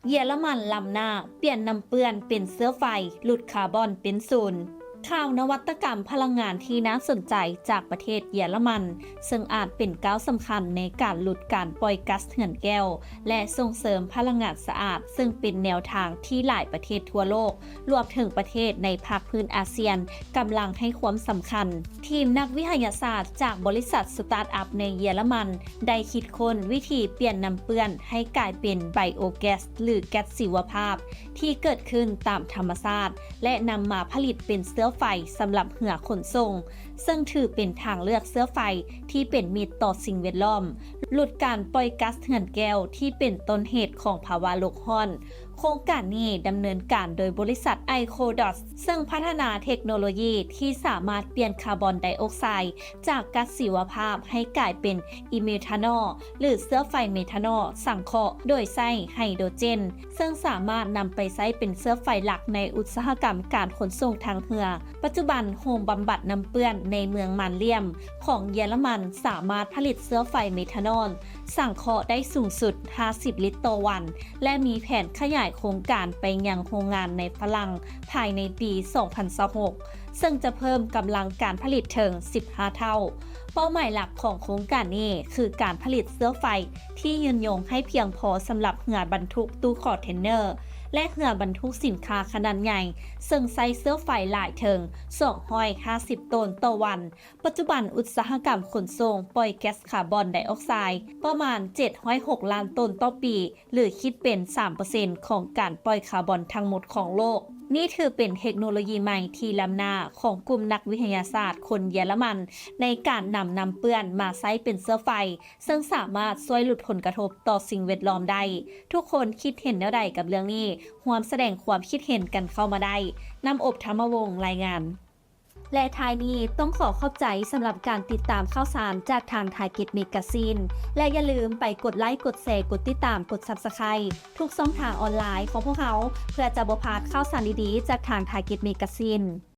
เยอรมันล้ำหน้าเปลี่ยนน้ำเปื้อนเป็นเสื้อไฟหลุดคาร์บอนเป็นศูนย์ข่าวนวัตกรรมพลังงานที่น่าสนใจจากประเทศเยอรมันซึ่งอาจเป็นก้าวสำคัญในการลดการปล่อยก๊าซเรือนแก้วและส่งเสริมพลังงานสะอาดซึ่งเป็นแนวทางที่หลายประเทศทั่วโลกรวมถึงประเทศในภาคพื้นอาเซียนกำลังให้ความสำคัญทีมนักวิทยาศาสตร์จากบริษัทสตาร์ทอัพในเยอรมันได้คิดค้นวิธีเปลี่ยนน้ำเปื้อนให้กลายเป็นไบโอแก๊สหรือแก๊สชีวภาพที่เกิดขึ้นตามธรรมชาติและนำมาผลิตเป็นเสื้อไฟสำหรับเหือขนส่งซึ่งถือเป็นทางเลือกเสื้อไฟที่เป็นมิตรต่อสิ่งแวดล้อมลดการปล่อยก๊าซเรือนแก้วที่เป็นต้นเหตุของภาวะโลกร้อนโครงการนี้ดำเนินการโดยบริษัท iCoDot ซึ่งพัฒนาเทคโนโลยีที่สามารถเปลี่ยนคาร์บอนไดออกไซด์จากก๊าซชีวภาพให้กลายเป็นอิเมทานอลหรือเสื้อไฟเมทานอลสังเคราะห์โดยใช้ไฮโดรเจนซึ่งสามารถนำไปใช้เป็นเสื้อไฟหลักในอุตสาหกรรมการขนส่งทางเรือปัจจุบันโฮมบำบัดน้ำเปื้อนในเมืองมันเลียมของเยอรมันสามารถผลิตเสื้อไฟเมทานอลสังเคราะห์ได้สูงสุด50ลิตรต่อวันและมีแผนขยายโครงการไปยังโรงงานในฝรั่งภายในปี 2026 ซึ่งจะเพิ่มกำลังการผลิตถึง 15 เท่า เป้าหมายหลักของโครงการนี้คือการผลิตเสื้อไฟที่ยืนยงให้เพียงพอสำหรับเรือบรรทุกตู้คอนเทนเนอร์และเรือบรรทุกสินค้าขนาดใหญ่ซึ่งใช้เสื้อไฟหลายถึง250 ตันต่อวันปัจจุบันอุตสาหกรรมขนส่งปล่อยแก๊สคาร์บอนไดออกไซด์ประมาณ706ล้านตันต่อปีหรือคิดเป็น 3% ของการปล่อยคาร์บอนทั้งหมดของโลกนี่ถือเป็นเทคโนโลยีใหม่ที่ล้ำหน้าของกลุ่มนักวิทยาศาสตร์คนเยอรมันในการนำน้ำเปื้อนมาใช้เป็นเสื้อไฟซึ่งสามารถช่วยลดผลกระทบต่อสิ่งแวดล้อมได้ทุกคนคิดเห็นแนวใดกับเรื่องนี้ร่วมแสดงความคิดเห็นกันเข้ามาได้นำอบธรรมวงศ์รายงานและท้ายนี้ต้องขอขอบใจสำหรับการติดตามข่าวสารจากทางไทยกิจเมกาซีนและอย่าลืมไปกดไลค์กดแชร์กดติดตามกด Subscribe ทุกช่องทางออนไลน์ของพวกเขาเพื่อจะบ่พลาดข่าวสารดีๆจากทางไทยกิจเมกาซีน